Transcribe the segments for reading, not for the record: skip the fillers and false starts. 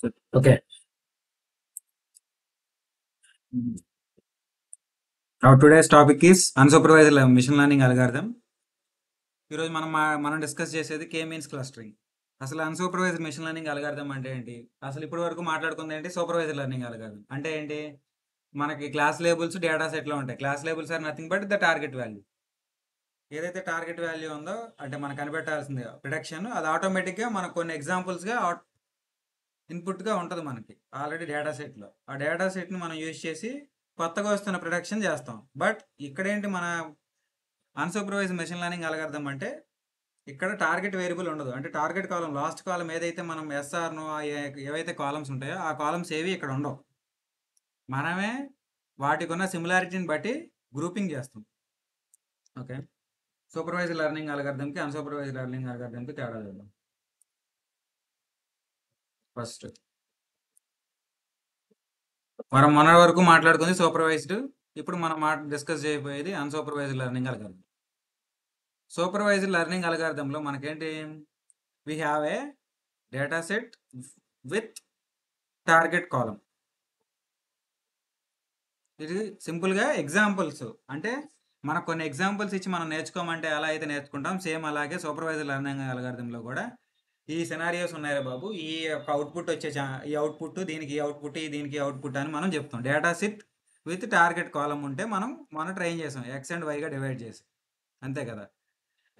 Okay. Our today's topic is unsupervised machine learning algorithm. ఈరోజు మనం discuss చేసేది కే means clustering. అసలు అన్సూపర్వైజ్డ్ మెషిన్ లెర్నింగ్ అల్గారిథం అంటే ఏంటి? అసలు ఇప్పటి వరకు మాట్లాడుకుంది ఏంటి? సూపర్వైజ్డ్ లెర్నింగ్ అల్గారిథం అంటే ఏంటి? మనకి క్లాస్ లేబుల్స్ డేటా సెట్లో ఉంటాయి. Class labels are nothing but the target value. ఏదైతే టార్గెట్ వాల్యూ ఉందో అంటే మనం కనిపెట్టాల్సింది ప్రిడిక్షన్, అది ఆటోమేటిక్గా మనకు కొన్ని ఎగ్జాంపుల్స్గా ఇన్పుట్గా ఉంటుంది మనకి ఆల్రెడీ డేటా సెట్లో. ఆ డేటా సెట్ని మనం యూజ్ చేసి కొత్తగా వస్తున్న ప్రొడక్షన్ చేస్తాం. బట్ ఇక్కడేంటి మన అన్సూపర్వైజ్డ్ మెషిన్ లెర్నింగ్ అల్గారిథం అంటే ఇక్కడ టార్గెట్ వేరియబుల్ ఉండదు. అంటే టార్గెట్ కాలం లాస్ట్ కాలం ఏదైతే మనం ఎస్ఆర్ను ఏవైతే కాలమ్స్ ఉంటాయో ఆ కాలమ్స్ ఏవి ఇక్కడ ఉండవు. మనమే వాటికి ఉన్న సిమిలారిటీని బట్టి గ్రూపింగ్ చేస్తాం. ఓకే, సూపర్వైజ్డ్ లెర్నింగ్ అల్గారిథంకి అన్సూపర్వైజ్డ్ లెర్నింగ్ అల్గారిథంకి తేడా చూద్దాం. ఫస్ట్ మనం మొన్న వరకు మాట్లాడుకుంది సూపర్వైజ్డ్, ఇప్పుడు మనం డిస్కస్ చేయబోయేది unsupervised learning algorithm. Supervised learning అల్గారిథంలో మనకేంటి, we have a data set with target column. ఇది సింపుల్గా ఎగ్జాంపుల్స్, అంటే మనకు కొన్ని ఎగ్జాంపుల్స్ ఇచ్చి మనం నేర్చుకోమంటే ఎలా అయితే నేర్చుకుంటాం, సేమ్ అలాగే సూపర్వైజర్ లెర్నింగ్ అల్గారిథంలో కూడా ఈ సినారియోస్ ఉన్నాయా బాబు, ఈ యొక్క అవుట్పుట్ వచ్చే ఈ అవుట్పుట్ దీనికి అవుట్పుట్ దీనికి అవుట్పుట్ అని మనం చెప్తాం. డేటా సెట్ విత్ టార్గెట్ కాలం ఉంటే మనం ట్రైన్ చేసాం ఎక్స్ అండ్ వైగా డివైడ్ చేసి, అంతే కదా.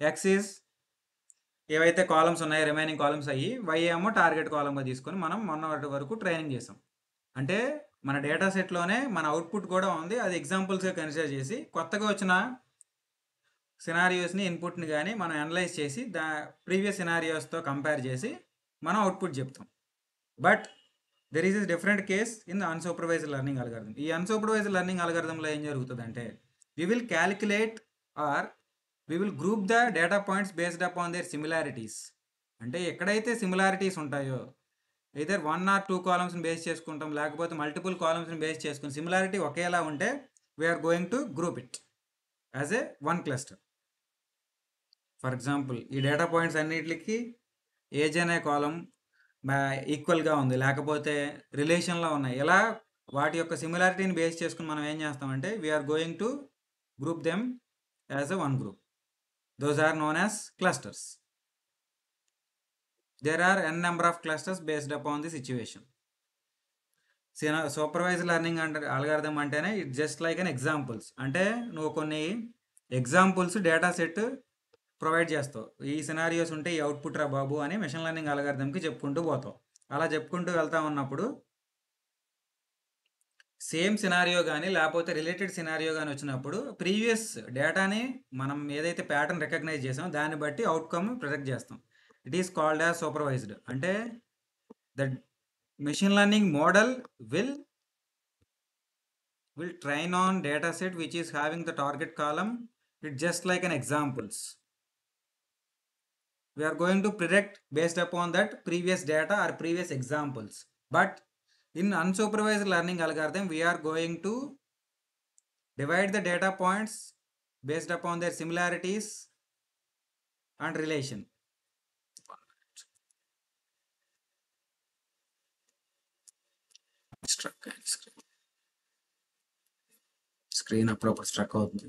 ఎక్స్ ఈజ్ ఏవైతే కాలమ్స్ ఉన్నాయో రిమైనింగ్ కాలమ్స్ అయ్యి, వై ఏమో టార్గెట్ కాలంగా తీసుకొని మనం మొన్న వరకు ట్రైనింగ్ చేసాం. అంటే మన డేటా సెట్లోనే మన అవుట్పుట్ కూడా ఉంది, అది ఎగ్జాంపుల్స్గా కన్సిడర్ చేసి కొత్తగా వచ్చిన సినారియోస్ని ఇన్పుట్ని కానీ మనం అనలైజ్ చేసి ప్రీవియస్ సినారియోస్తో కంపేర్ చేసి మనం అవుట్పుట్ చెప్తాం. But there is different case in the unsupervised learning algorithm. ఈ అన్సూపర్వైజ్డ్ లెర్నింగ్ అల్గారిథంలో ఏం జరుగుతుందంటే, we will calculate or we will group the data points based upon their similarities. అంటే ఎక్కడైతే సిమిలారిటీస్ ఉంటాయో, ఇదర్ 1 or 2 కాలమ్స్ని బేస్ చేసుకుంటాం, లేకపోతే మల్టిపుల్ కాలమ్స్ని బేస్ చేసుకుని సిమిలారిటీ ఒకేలా ఉంటే we are going to group it as a one cluster. For example, ఈ డేటా పాయింట్స్ అన్నిటికి ఏజ్ అనే కాలం ఈక్వల్గా ఉంది, లేకపోతే రిలేషన్లో ఉన్నాయి, ఇలా వాటి యొక్క సిమిలారిటీని బేస్ చేసుకుని మనం ఏం చేస్తామంటే we are going to group them as a one group. Those are known as clusters. There are n number of clusters based upon the situation. Supervised learning అంటే అల్గారిథం అంటేనే it just like an examples. అంటే నువ్వు కొన్ని examples data set provide చేస్తావు, ఈ scenarios ఉంటే ఈ output రా బాబు అని మెషిన్ లెర్నింగ్ అల్గారిథంకి చెప్పుకుంటూ పోతావు. అలా చెప్పుకుంటూ వెళ్తా ఉన్నప్పుడు సేమ్ సినారియో కానీ లేకపోతే రిలేటెడ్ సినారియో కానీ వచ్చినప్పుడు ప్రీవియస్ డేటాని మనం ఏదైతే ప్యాటర్న్ రికగ్నైజ్ చేసామో దాన్ని బట్టి అవుట్కమ్ ప్రొజెక్ట్ చేస్తాం. It is called as supervised. అంటే the machine learning model will train on data set which is having the target column. It's just like an examples. We are going to predict based upon that previous data or previous examples. But in unsupervised learning algorithm, we are going to divide the data points based upon their similarities and relation. Screen అప్పుడప్పుడు struck అవుతుంది.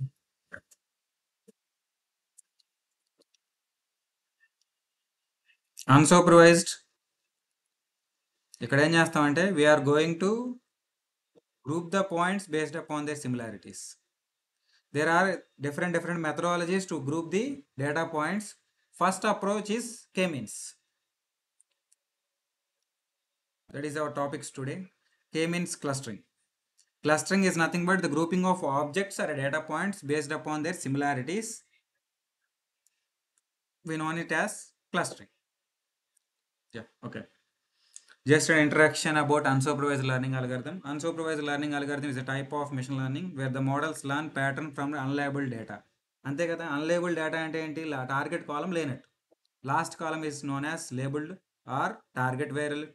Unsupervised ఇక్కడ ఏం చేస్తామంటే we are going to group the points based upon their similarities. There are different methodologies to group the data points. First approach is k-means. That is our topics today. K-means clustering. Clustering is nothing but the grouping of objects or data points based upon their similarities. We know it as clustering. Yeah, okay. Just an introduction about unsupervised learning algorithm. Unsupervised learning algorithm is a type of machine learning where the models learn pattern from the unlabeled data. అంతే కదా, unlabelled data అంటే ఏంటి, target column లేనట్టు. Last column is known as labelled or target variable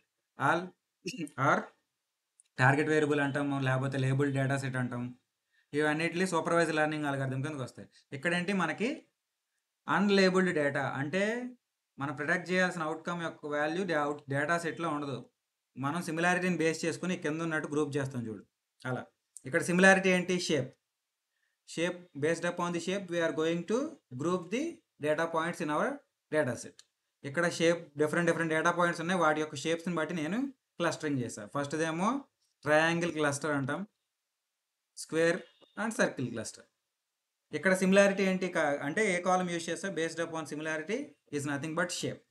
or target variable అంటాము, లేకపోతే labelled data set అంటాం. ఇవన్నిటిని supervised learning algorithm కిందకి వస్తాయి. ఇక్కడేంటి మనకి అన్లేబుల్డ్ డేటా అంటే మనం ప్రిడిక్ట్ చేయాల్సిన అవుట్కమ్ యొక్క వాల్యూ డేటా సెట్లో ఉండదు. మనం సిమిలారిటీని బేస్ చేసుకుని కింద ఉన్నట్టు గ్రూప్ చేస్తాం చూడు అలా. ఇక్కడ సిమిలారిటీ ఏంటి? Shape based upon the shape we are going to group the data points in our data set. ఇక్కడ షేప్ డిఫరెంట్ డేటా పాయింట్స్ ఉన్నాయి, వాటి యొక్క షేప్స్ని బట్టి నేను క్లస్టరింగ్ చేశాను. ఫస్ట్దేమో ట్రయాంగిల్ క్లస్టర్ అంటాం, స్క్వేర్ అండ్ సర్కిల్ క్లస్టర్. ఇక్కడ సిమిలారిటీ ఏంటి అంటే ఏ కాలం యూజ్ చేస్తా? Based upon similarity is nothing but shape.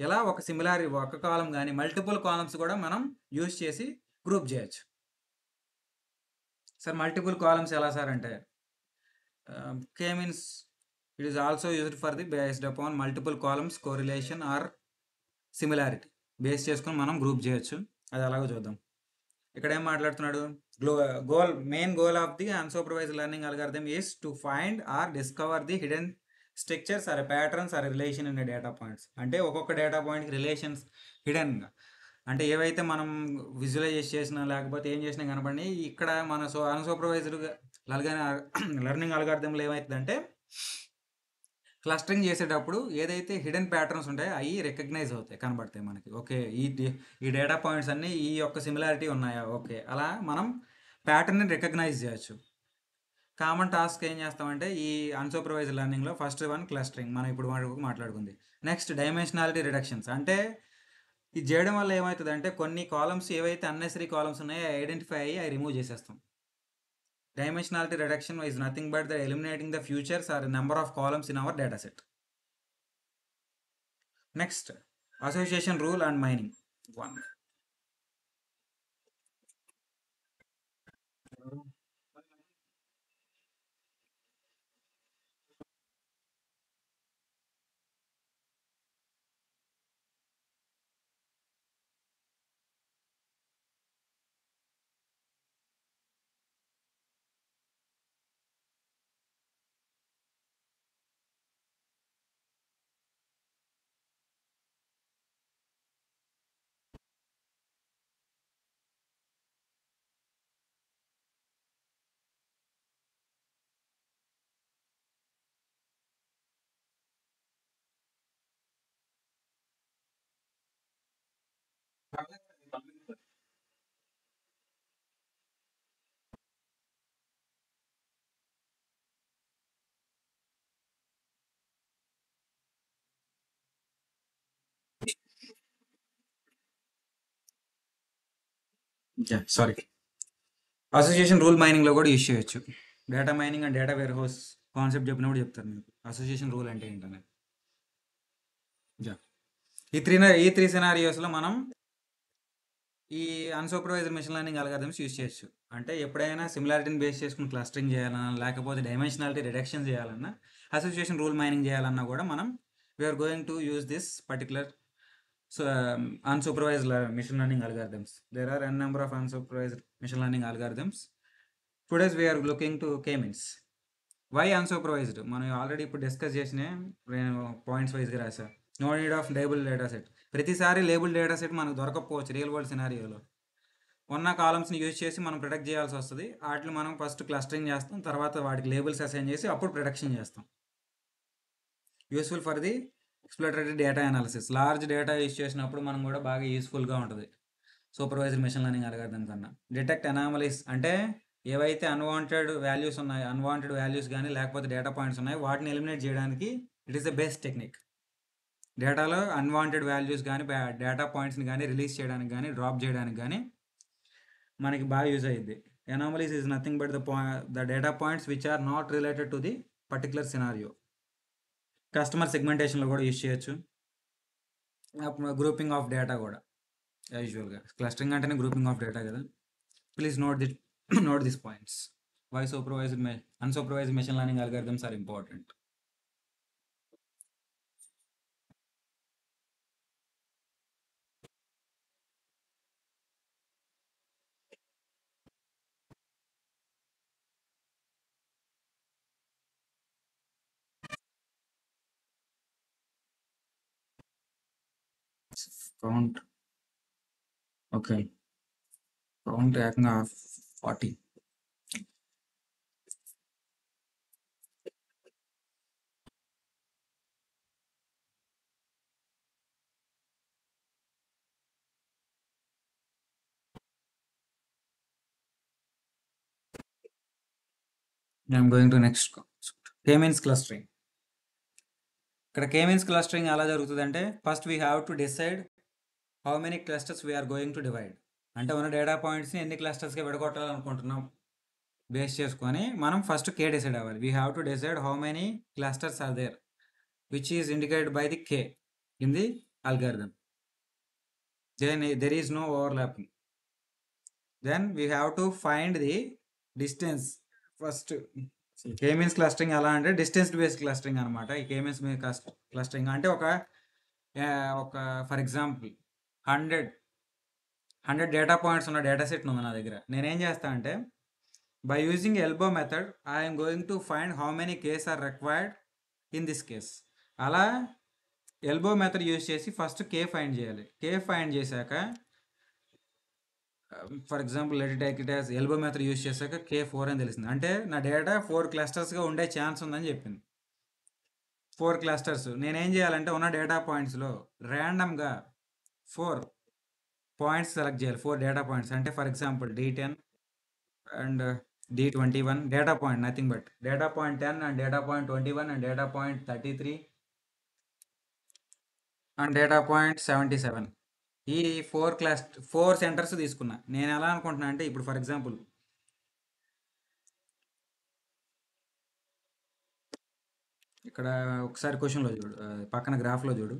ఇలా ఒక కాలం కానీ మల్టిపుల్ కాలమ్స్ కూడా మనం యూజ్ చేసి గ్రూప్ చేయొచ్చు. సార్ మల్టిపుల్ కాలమ్స్ ఎలా సార్ అంటే K means it is also used for the based upon multiple columns correlation or similarity base చేసుకుని మనం గ్రూప్ చేయొచ్చు. అది అలాగో చూద్దాం. ఇక్కడ ఏం మాట్లాడుతున్నాడు? Main goal of the unsupervised learning algorithm is to find or discover the hidden structures or patterns or relation in data points. అంటే ఒక్కొక్క డేటా పాయింట్కి రిలేషన్స్ హిడెన్గా, అంటే ఏవైతే మనం విజువలైజ్ చేసినా లేకపోతే ఏం చేసినా కనపడి ఇక్కడ మన అన్సూపర్వైజ్డ్ లెర్నింగ్ అల్గారిథంలో ఏమవుతుందంటే క్లస్టరింగ్ చేసేటప్పుడు ఏదైతే హిడెన్ ప్యాటర్న్స్ ఉంటాయో అవి రికగ్నైజ్ అవుతాయి, కనబడతాయి మనకి. ఓకే, ఈ డేటా పాయింట్స్ అన్నీ ఈ యొక్క సిమిలారిటీ ఉన్నాయా? ఓకే, అలా మనం ప్యాటర్న్ని రికగ్నైజ్ చేయొచ్చు. కామన్ టాస్క్ ఏం చేస్తామంటే ఈ అన్సూపర్వైజ్డ్ లెర్నింగ్లో ఫస్ట్ వన్ క్లస్టరింగ్, మనం ఇప్పుడు మాట్లాడుకుంది. Next dimensionality reductions. అంటే ఇది చేయడం వల్ల ఏమవుతుంది అంటే కొన్ని కాలమ్స్ ఏవైతే అన్నెసరీ కాలమ్స్ ఉన్నాయో ఐడెంటిఫై అయ్యి అవి రిమూవ్ చేసేస్తాం. Dimensionality reduction is nothing but the eliminating the futures or number of columns in our data set. Next, association rule and mining. One. Sorry. Association rule మైనింగ్లో కూడా use చేయొచ్చు. Data mining and data warehouse concept చెప్పినప్పుడు చెప్తారు మీకు association rule అంటే ఏంటనేది. ఈ three సినారియోస్లో మనం ఈ unsupervised machine learning algorithms use చేయొచ్చు. అంటే ఎప్పుడైనా సిమిలారిటీని బేస్ చేసుకుని క్లస్టరింగ్ చేయాలన్నా, లేకపోతే డైమెన్షనాలిటీ రిడక్షన్ చేయాలన్నా, అసోసియేషన్ రూల్ మైనింగ్ చేయాలన్నా కూడా మనం we are going to use this particular unsupervised machine learning algorithms. There are n number of unsupervised machine learning algorithms. Today we are looking to k-means. Why unsupervised? మనం already ఇప్పుడు discuss చేసిన points వైజ్గా రాసా. No need of label data set. ప్రతిసారి label data set మనకు దొరకకపోవచ్చు real world సినారియోలో. ఉన్న కాలమ్స్ని use చేసి మనం ప్రొడక్ట్ చేయాల్సి వస్తుంది. వాటిని మనం ఫస్ట్ క్లస్టరింగ్ చేస్తాం, తర్వాత వాటికి లేబుల్స్ అసైన్ చేసి అప్పుడు ప్రొడక్షన్ చేస్తాం. Useful for the exploratory data analysis. Large data use చేసినప్పుడు మనం కూడా బాగా యూస్ఫుల్గా ఉంటుంది సూపర్వైజ్డ్ మెషిన్ లెర్నింగ్ అల్గారిథం కన్నా. డిటెక్ట్ అనామలీస్, అంటే ఏవైతే అన్వాంటెడ్ వాల్యూస్ ఉన్నాయో, అన్వాంటెడ్ వాల్యూస్ కానీ లేకపోతే డేటా పాయింట్స్ ఉన్నాయో వాటిని ఎలిమినేట్ చేయడానికి it is the best technique. డేటాలో అన్వాంటెడ్ వాల్యూస్ కానీ డేటా పాయింట్స్ని కానీ రిలీజ్ చేయడానికి కానీ డ్రాప్ చేయడానికి కానీ మనకి బాగా యూజ్ అయ్యింది. Anomalies is nothing but the data points which are not related to the particular scenario. Customer సెగ్మెంటేషన్లో కూడా యూజ్ చేయొచ్చు. గ్రూపింగ్ ఆఫ్ డేటా కూడా యూజువల్గా క్లస్టరింగ్ అంటేనే గ్రూపింగ్ ఆఫ్ డేటా కదా. Please note this points. Why unsupervised machine learning algorithms are important. Count okay, count ఏకంగా 40. I'm going to next K-means clustering. ఇక్కడ K-means clustering ఎలా జరుగుతుందంటే first we have to decide how many clusters we are going to divide. అంటే ఉన్న data పాయింట్స్ని ఎన్ని క్లస్టర్స్గా విడగొట్టాలనుకుంటున్నాం base చేసుకొని మనం ఫస్ట్ K డిసైడ్ అవ్వాలి. We have to decide how many clusters are there which is indicated by the K in the algorithm. Then there is no overlapping. Then we have to find the distance first. K-means clustering ఎలా అంటే distance based clustering అనమాట. ఈ K-means clustering అంటే ఒక for example 100 data points ఉన్న data set ఉంది నా దగ్గర. నేనేం చేస్తా అంటే by using elbow method I'm going to find how many Ks are required in this case. అలా ఎల్బో మెథడ్ యూజ్ చేసి ఫస్ట్ K ఫైండ్ చేయాలి. K ఫైండ్ చేశాక for example let take it as elbow method use చేశాక K4 అని తెలిసింది. అంటే నా data 4 క్లస్టర్స్గా ఉండే ఛాన్స్ ఉందని చెప్పింది. 4 క్లస్టర్స్. నేనేం చేయాలంటే ఉన్న డేటా పాయింట్స్లో ర్యాండమ్గా 4 పాయింట్స్ సెలెక్ట్ చేయాలి. 4 డేటా పాయింట్స్ అంటే for example D10 and D21 data point nothing but data point 10 and data point 21 and data point 33 and data point 77. ఈ 4 సెంటర్స్ తీసుకున్నా. నేను ఎలా అనుకుంటున్నా అంటే ఇప్పుడు ఫర్ ఎగ్జాంపుల్ ఇక్కడ ఒకసారి క్వశ్చన్లో చూడు, పక్కన గ్రాఫ్లో చూడు.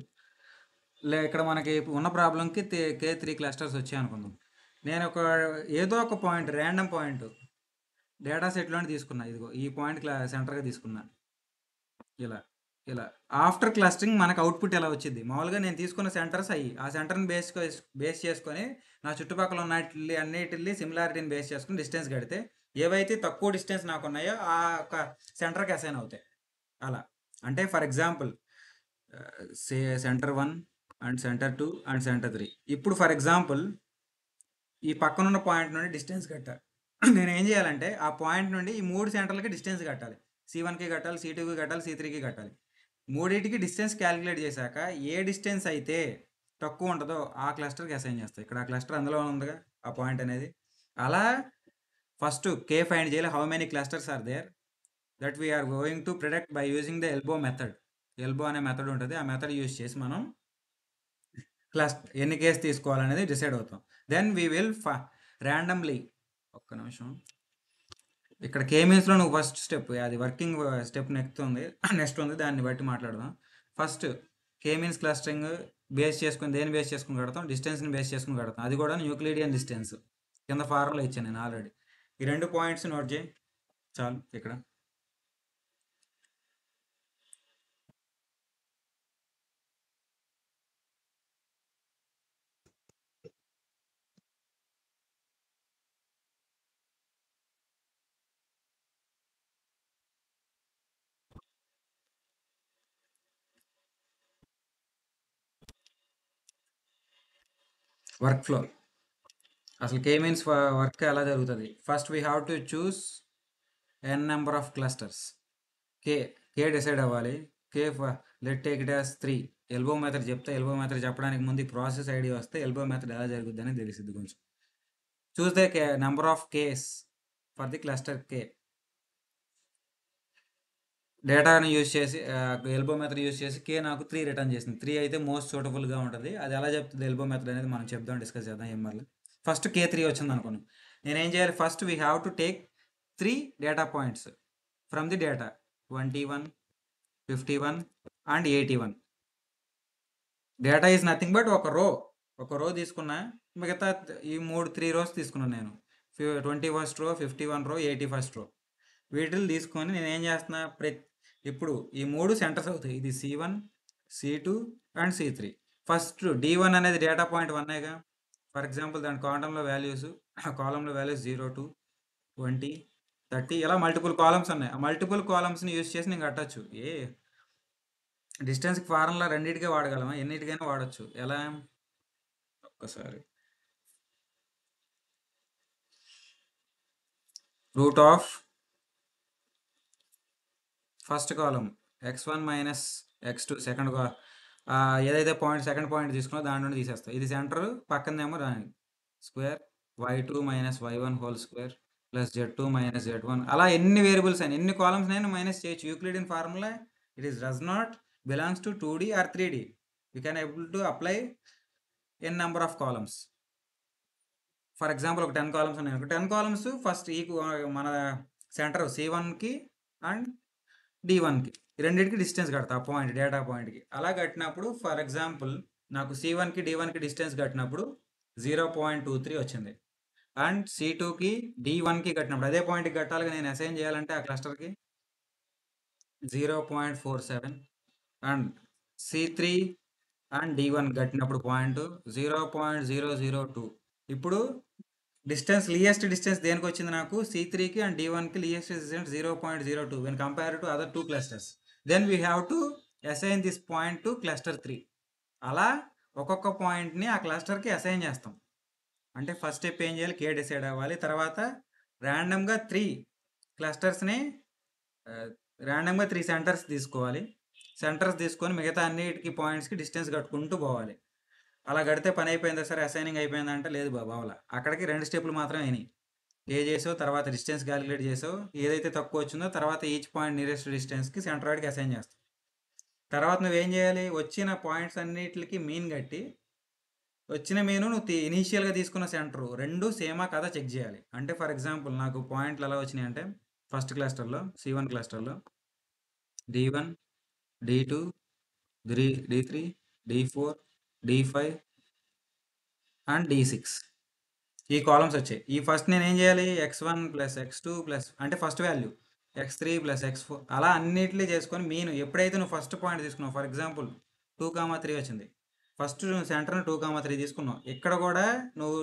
ఇక్కడ మనకి ఉన్న ప్రాబ్లంకి K3 క్లస్టర్స్ వచ్చాయి అనుకుందాం. నేను ఏదో ఒక పాయింట్ ర్యాండమ్ పాయింట్ డేటా సెట్లోనే తీసుకున్నా. ఇదిగో ఈ పాయింట్ సెంటర్గా తీసుకున్నా. ఇలా ఆఫ్టర్ క్లస్టరింగ్ మనకు అవుట్పుట్ ఎలా వచ్చింది. మామూలుగా నేను తీసుకున్న సెంటర్స్ ఆ సెంటర్ని బేస్ చేసుకొని నా చుట్టుపక్కల ఉన్న అన్నిటిని సిమిలారిటీని బేస్ చేసుకుని డిస్టెన్స్ కడితే ఏవైతే తక్కువ డిస్టెన్స్ నాకు ఉన్నాయో ఆ ఒక సెంటర్కి అసైన్ అవుతాయి. అలా అంటే for example centre 1 and centre 2 and centre 3. ఇప్పుడు ఫర్ ఎగ్జాంపుల్ ఈ పక్కనున్న పాయింట్ నుండి డిస్టెన్స్ కట్టాలి. నేను ఏం చేయాలంటే ఆ పాయింట్ నుండి ఈ 3 సెంటర్లకి డిస్టెన్స్ కట్టాలి. C1కి కట్టాలి, C2కి కట్టాలి, C3కి కట్టాలి. మూడింటికి డిస్టెన్స్ క్యాలిక్యులేట్ చేశాక ఏ డిస్టెన్స్ అయితే తక్కువ ఉంటుందో ఆ క్లస్టర్కి అసైన్ చేస్తాయి. ఇక్కడ ఆ క్లస్టర్ అందులో ఉందిగా ఆ పాయింట్ అనేది. అలా ఫస్ట్ K ఫైండ్ చేయాలి how many clusters are there that we are going to predict by using the elbow method. Elbow అనే మెథడ్ ఉంటుంది. ఆ మెథడ్ యూజ్ చేసి మనం ఎన్ని కేసు తీసుకోవాలనేది డిసైడ్ అవుతాం. దెన్ వీ విల్ ర్యాండమ్లీ ఒక్క నిమిషం ఇక్కడ K-meansలో నువ్వు ఫస్ట్ స్టెప్ అది వర్కింగ్ స్టెప్ నెక్స్ట్ ఉంది దాన్ని బట్టి మాట్లాడదాం. ఫస్ట్ K-means క్లస్టరింగ్ బేస్ చేసుకుని దేని బేస్ చేసుకుని కడతాం, డిస్టెన్స్ని బేస్ చేసుకుని కడతాం. అది కూడా యూక్లిడియన్ డిస్టెన్స్ కింద ఫార్ములా ఇచ్చాను నేను ఆల్రెడీ. ఈ 2 పాయింట్స్ నోట్ చేయి చాలు. ఇక్కడ వర్క్ ఫ్లో అసలు K-means వర్క్ ఎలా జరుగుతుంది. First we have to choose n number of clusters. K decide అవ్వాలి. Let take it as 3. Elbow method చెప్తే ఎల్బో మెథడ్ చెప్పడానికి ముందు ప్రాసెస్ ఐడియా వస్తే ఎల్బో మెథడ్ ఎలా జరుగుద్ది అని తెలిసింది కొంచెం. Choose the number of case for the cluster K. డేటాను యూజ్ చేసి ఎల్బో మెథడ్ యూజ్ చేసి K నాకు 3 రిటర్న్ చేసింది. 3 అయితే మోస్ట్ సూటబుల్గా ఉంటుంది. అది ఎలా చెప్తుంది ఎల్బో మెథడ్ అనేది మనం చెప్దాం, డిస్కస్ చేద్దాం ఏం మళ్ళీ. ఫస్ట్ K3 వచ్చింది అనుకున్నాను. నేనేం చేయాలి, first we have to take 3 data points from the data 21, 51 and 81. Data is nothing but ఒక రో తీసుకున్నా. మిగతా ఈ 3 rows తీసుకున్నాను నేను. 21st row, 51 row, 81st row. వీటిని తీసుకొని నేను ఏం చేస్తున్నా, ఇప్పుడు ఈ 3 సెంటర్స్ అవుతాయి. ఇది C1, C2 and C3. First D1 అనేది డేటా పాయింట్ 1గా. ఫర్ ఎగ్జాంపుల్ దాని కాలంలో వాల్యూస్ 0, 2, 20, 30 ఇలా మల్టిపుల్ కాలమ్స్ ఉన్నాయి. ఆ మల్టిపుల్ కాలమ్స్ని యూజ్ చేసి నేను కట్టచ్చు. డిస్టెన్స్కి ఫార్ములా రెండింటికే వాడగలమా, ఎన్నిటికైనా వాడచ్చు. ఎలా ఒక్కసారి root of first column x1 minus x2 second ఏదైతే సెకండ్ పాయింట్ తీసుకున్నా దాని నుండి తీసేస్తాం. ఇది సెంటర్, పక్కనేమో దాని square y2 minus y1 whole square plus Z2 minus Z1 అలా ఎన్ని వేరియబుల్స్ అయినా ఎన్ని కాలమ్స్ అయినా మైనస్ చేయొచ్చు. Euclidean formula it is does not belongs to 2D or 3D. You can able to apply n number of columns. For example ఒక 10 columns ఉన్నాయి. 10 columns first మన center C1కి అండ్ D1కి రెండింటికి డిస్టెన్స్ కడతా ఆ పాయింట్ డేటా పాయింట్కి. అలా కట్టినప్పుడు ఫర్ ఎగ్జాంపుల్ నాకు C1కి D1కి డిస్టెన్స్ కట్టినప్పుడు 0.23 వచ్చింది. అండ్ C2కి D1కి కట్టినప్పుడు అదే పాయింట్కి కట్టాలిగా నేను అసైన్ చేయాలంటే ఆ క్లస్టర్కి 0.47 అండ్ C3 అండ్ D1 కట్టినప్పుడు పాయింట్ 0.002. ఇప్పుడు డిస్టెన్స్ లీయెస్ట్ డిస్టెన్స్ దేనికి వచ్చింది నాకు C3కి అండ్ D1కి least distance 0.02 when compare to other 2 clusters. Then we have to assign this point to cluster 3. అలా ఒక్కొక్క పాయింట్ని ఆ క్లస్టర్కి అసైన్ చేస్తాం. అంటే ఫస్ట్ స్టెప్ ఏం చేయాలి, కే డిసైడ్ అవ్వాలి. తర్వాత ర్యాండమ్గా 3 క్లస్టర్స్ని ర్యాండమ్గా 3 సెంటర్స్ తీసుకోవాలి. సెంటర్స్ తీసుకొని మిగతా అన్నిటికి పాయింట్స్కి డిస్టెన్స్ కట్టుకుంటూ పోవాలి. అలా కడితే పని అయిపోయిందా సరే అసైనింగ్ అయిపోయిందా అంటే లేదు బాబు అవలా. అక్కడికి 2 స్టెప్లు మాత్రమే అయినాయి. ఏ చేసావు, తర్వాత డిస్టెన్స్ క్యాలిక్యులేట్ చేసావు, ఏదైతే తక్కువ వచ్చిందో తర్వాత ఈచ్ పాయింట్ నియరెస్ట్ డిస్టెన్స్కి సెంటరాయిడ్కి అసైన్ చేస్తావు. తర్వాత నువ్వేం చేయాలి, వచ్చిన పాయింట్స్ అన్నిటికి మీన్ కట్టి వచ్చిన మీను నువ్వు ఇనీషియల్గా తీసుకున్న సెంటర్ రెండు సేమా కదా చెక్ చేయాలి. అంటే ఫర్ ఎగ్జాంపుల్ నాకు పాయింట్లు ఎలా వచ్చినాయి అంటే first క్లస్టర్లో C1 క్లస్టర్లో D1 D2 D3 D4 D5 and D6 ఈ కాలమ్స్ వచ్చాయి. ఈ ఫస్ట్ నేను ఏం చేయాలి, x1 ప్లస్ x2 ప్లస్ అంటే first value x3 plus x4 అలా అన్నిటినీ చేసుకొని మీను ఎప్పుడైతే నువ్వు ఫస్ట్ పాయింట్ తీసుకున్నావు ఫర్ ఎగ్జాంపుల్ 2,3 వచ్చింది, ఫస్ట్ సెంటర్ని 2,3 తీసుకున్నావు. ఇక్కడ కూడా నువ్వు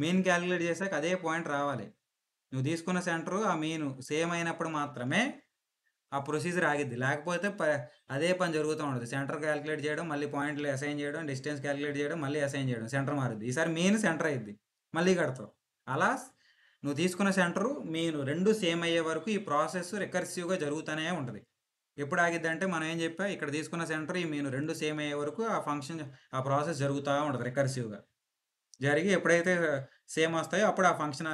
మీన్ క్యాలిక్యులేట్ చేసాక అదే పాయింట్ రావాలి. నువ్వు తీసుకున్న సెంటరు ఆ మీను సేమ్ అయినప్పుడు మాత్రమే ఆ ప్రొసీజర్ ఆగిద్ది. లేకపోతే అదే పని జరుగుతూ ఉంటుంది. సెంటర్ క్యాలిక్యులేట్ చేయడం, మళ్ళీ పాయింట్లు అసైన్ చేయడం, డిస్టెన్స్ క్యాలిక్యులేట్ చేయడం, మళ్ళీ అసైన్ చేయడం, సెంటర్ మారుద్ది. ఈసారి మీన్ సెంటర్ అయ్యిద్ది, మళ్ళీ కడతావు. అలా నువ్వు తీసుకున్న సెంటరు మీను రెండు సేమ్ అయ్యే వరకు ఈ ప్రాసెస్ రికర్సివ్గా జరుగుతూనే ఉంటుంది. ఎప్పుడు ఆగిద్ది అంటే మనం ఏం చెప్పా, ఇక్కడ తీసుకున్న సెంటర్ ఈ మీను రెండు సేమ్ అయ్యే వరకు ఆ ఫంక్షన్ ఆ ప్రాసెస్ జరుగుతూ ఉంటుంది రికర్సివ్గా. జరిగి ఎప్పుడైతే సేమ్ వస్తాయో అప్పుడు ఆ ఫంక్షన్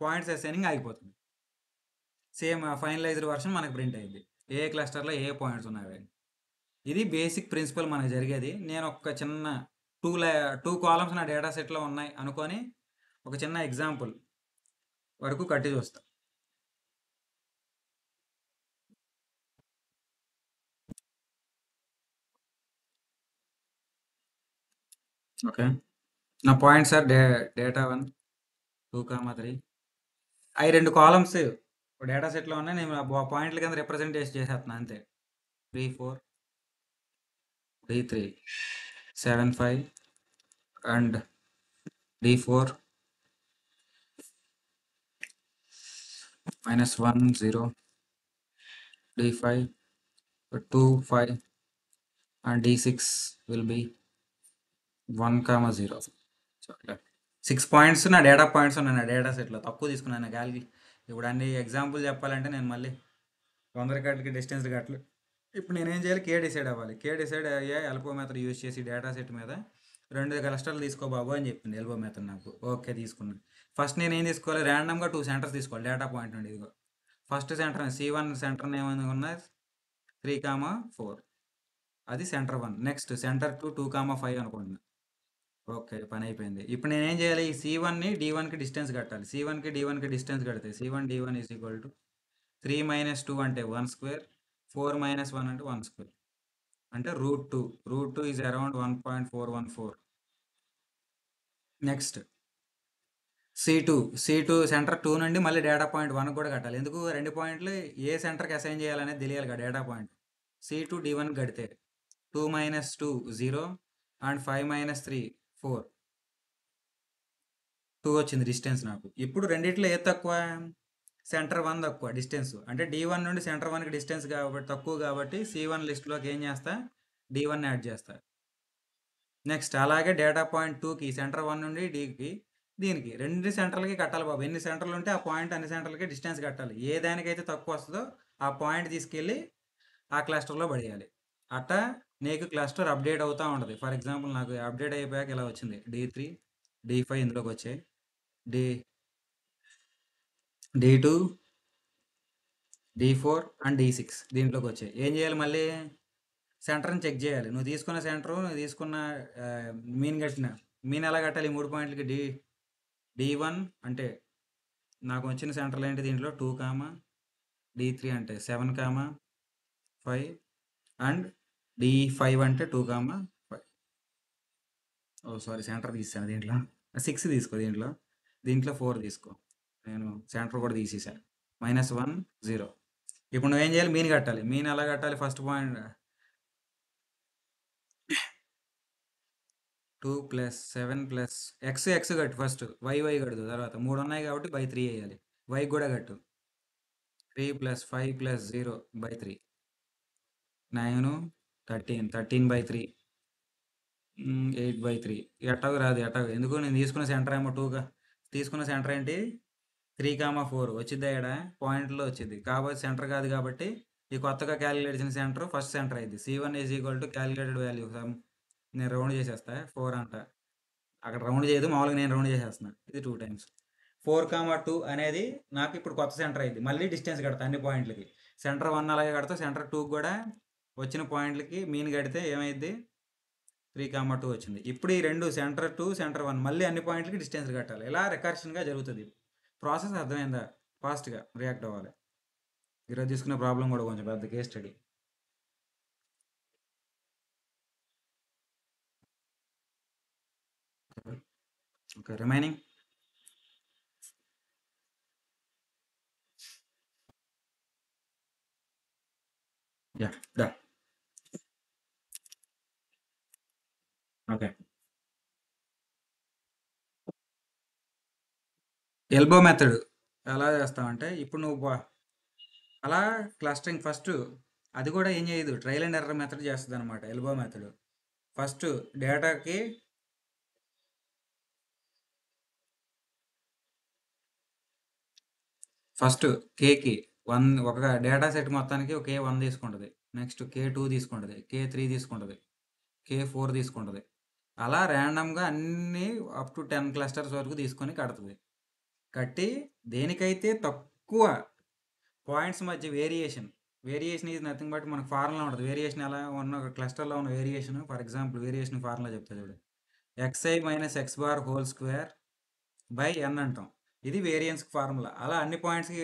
పాయింట్స్ అసైనింగ్ ఆగిపోతుంది. సేమ్ ఫైనలైజ్డ్ వర్షన్ మనకు ప్రింట్ అయింది, ఏ క్లస్టర్లో ఏ పాయింట్స్ ఉన్నాయి. ఇది బేసిక్ ప్రిన్సిపల్ మనకు జరిగేది. నేను ఒక చిన్న టూ కాలమ్స్ నా డేటా సెట్లో ఉన్నాయి అనుకొని ఒక చిన్న ఎగ్జాంపుల్ వరకు కట్టి చూస్తా. ఓకే, నా పాయింట్స్ ఆర్ డేటా 1 2,3 అవి 2 కాలమ్స్ డేటా సెట్లో ఉన్నాయి. నేను పాయింట్ల కింద రిప్రజెంటేషన్ చేసేస్తున్నాను అంతే. 3 4 D3 7 5 and D4 -1 0 D5 2 5 and D6 will be 1, 0. 6 points నా డేటా పాయింట్స్ ఉన్నాయి నా డేటా సెట్లో. తక్కువ తీసుకున్నాను గాలికి. ఇప్పుడు అన్ని ఎగ్జాంపుల్ చెప్పాలంటే నేను మళ్ళీ 100 రికార్డులకి డిస్టెన్స్ రికార్డులు. ఇప్పుడు నేనేం చేయాలి, కే డిసైడ్ అవ్వాలి. కే డిసైడ్ అయ్యే ఎల్బో మెథడ్ యూజ్ చేసి డేటా సెట్ మీద 2 క్లస్టర్లు తీసుకో బాబు అని చెప్పింది ఎల్బో మెథడ్ నాకు. ఓకే తీసుకున్నాను. ఫస్ట్ నేను ఏం తీసుకోవాలి, ర్యాండమ్గా 2 సెంటర్స్ తీసుకోవాలి డేటా పాయింట్ నుండి. ఇదిగో ఫస్ట్ సెంటర్ C1 సెంటర్ ఏమైనా ఉన్నాయి 3,4 అది సెంటర్ 1. నెక్స్ట్ సెంటర్ 2 2,5 అనుకుంటున్నాను. ఓకే పని అయిపోయింది. ఇప్పుడు నేనేం చేయాలి, ఈ C1ని D1కి డిస్టెన్స్ కట్టాలి. C1కి D1కి డిస్టెన్స్ కడితే C1 D1 is equal to 3 - 2 అంటే 1 స్క్వేర్, 4 - 1 అంటే 1 స్క్వేర్ అంటే √2. √2 is around 1.414. Next C2 centre 2 నుండి మళ్ళీ డేటా పాయింట్ 1 కూడా కట్టాలి. ఎందుకు, 2 పాయింట్లు ఏ సెంటర్కి అసైన్ చేయాలనేది తెలియాలి కదా డేటా పాయింట్. C2 D1 కడితే 2 - 2 0 అండ్ 5 - 3 4 2 వచ్చింది డిస్టెన్స్ నాకు. ఇప్పుడు రెండిట్లో ఏది తక్కువ, సెంటర్ 1 తక్కువ డిస్టెన్స్. అంటే D1 నుండి సెంటర్ 1కి డిస్టెన్స్ కాబట్టి తక్కువ కాబట్టి C1 లిస్ట్లోకి ఏం చేస్తా, D1 యాడ్ చేస్తా. నెక్స్ట్ అలాగే డేటా పాయింట్ 2కి సెంటర్ 1 నుండి Dకి దీనికి 2 సెంటర్లకి కట్టాలి బాబు. ఎన్ని సెంటర్లు ఉంటే ఆ పాయింట్ అన్ని సెంటర్లకి డిస్టెన్స్ కట్టాలి. ఏ దానికైతే తక్కువ వస్తుందో ఆ పాయింట్ తీసుకెళ్ళి ఆ క్లస్టర్లో పడేయాలి. అట్టా నీకు క్లస్టర్ అప్డేట్ అవుతూ ఉంటుంది. ఫర్ ఎగ్జాంపుల్ నాకు అప్డేట్ అయిపోయాక ఇలా వచ్చింది D3 D5 ఇందులోకి వచ్చాయి. D2, D4 అండ్ D6 దీంట్లోకి వచ్చాయి. ఏం చేయాలి మళ్ళీ? సెంటర్ని చెక్ చేయాలి. నువ్వు తీసుకున్న సెంటరు, నువ్వు తీసుకున్న మీన్ కట్టిన మీన్ ఎలా కట్టాలి? ఈ 3 పాయింట్లకి D1 అంటే నాకు వచ్చిన సెంటర్లు ఏంటి దీంట్లో 2, D3 అంటే 7, 5 అండ్ D5 అంటే 2, 5. ఓ సారీ, సెంటర్ తీసాను దీంట్లో. 6 తీసుకో దీంట్లో 4 తీసుకో. నేను సెంటర్ కూడా తీసేసాను. -1, 0. ఇప్పుడు నువ్వేం చేయాలి? మీన్ కట్టాలి. మీన్ ఎలా కట్టాలి? ఫస్ట్ పాయింట్ 2 + 7 + x కట్టు ఫస్ట్, y కట్టు తర్వాత. 3 ఉన్నాయి కాబట్టి బై 3 వేయాలి. y కూడా కట్టు. 3 + 5 + 0 బై 3 9, 13, 13/3 8/3. ఎట్టకు రాదు, ఎందుకు? నేను తీసుకున్న సెంటర్ ఏమో 2గా తీసుకున్న సెంటర్ ఏంటి 3, 4 వచ్చిద్దా? ఇక్కడ పాయింట్లో వచ్చింది కాబట్టి సెంటర్ కాదు. కాబట్టి ఈ కొత్తగా క్యాలిక్యులేట్ చేసిన సెంటర్ ఫస్ట్ సెంటర్ అయింది. C1 = calculated value. నేను రౌండ్ చేసేస్తా 4 అంట. అక్కడ రౌండ్ చేయదు, మామూలుగా నేను రౌండ్ చేసేస్తున్నా. ఇది 2 టైమ్స్ 4, 2 అనేది నాకు ఇప్పుడు కొత్త సెంటర్ అయింది. మళ్ళీ డిస్టెన్స్ కడతా అన్ని పాయింట్లకి. సెంటర్ 1 అలాగే కడతా, సెంటర్ 2 కూడా వచ్చిన పాయింట్లకి మీన్ కడితే ఏమైంది? 3, 2 వచ్చింది. ఇప్పుడు ఈ రెండు సెంటర్ 2, సెంటర్ 1 మళ్ళీ అన్ని పాయింట్లకి డిస్టెన్స్ కట్టాలి. ఇలా రికర్షన్గా జరుగుతుంది. ప్రాసెస్ అర్థమైందా? ఫాస్ట్గా రియాక్ట్ అవ్వాలి. ఈరోజు తీసుకున్న ప్రాబ్లం కూడా కొంచెం పెద్ద కేస్ స్టడీ. ఓకే, రిమైనింగ్ దా. ఓకే, ఎల్బో మెథడ్ ఎలా చేస్తామంటే, ఇప్పుడు నువ్వు అలా క్లస్టరింగ్ ఫస్ట్ అది కూడా ఏం చేయదు, ట్రయల్ అండ్ ఎర్రర్ మెథడ్ చేస్తుంది అనమాట. ఎల్బో మెథడ్ ఫస్ట్ డేటాకి ఫస్ట్ కేకి 1 ఒక డేటా సెట్ మొత్తానికి K1 తీసుకుంటుంది, నెక్స్ట్ K2 తీసుకుంటుంది, K3 తీసుకుంటుంది, K4 తీసుకుంటుంది. అలా ర్యాండమ్గా అన్నీ అప్ టు 10 క్లస్టర్స్ వరకు తీసుకొని కడుతుంది. కట్టి దేనికైతే తక్కువ పాయింట్స్ మధ్య వేరియేషన్ ఈజ్ నథింగ్ బట్ మనకు ఫార్ములా ఉంటుంది. వేరియేషన్ ఎలా ఉన్న క్లస్టర్లో ఉన్న variation, for example variation formula చెప్తా చూడు. xi - x bar whole square by n అంటాం. ఇది వేరియన్స్ ఫార్ములా. అలా అన్ని పాయింట్స్కి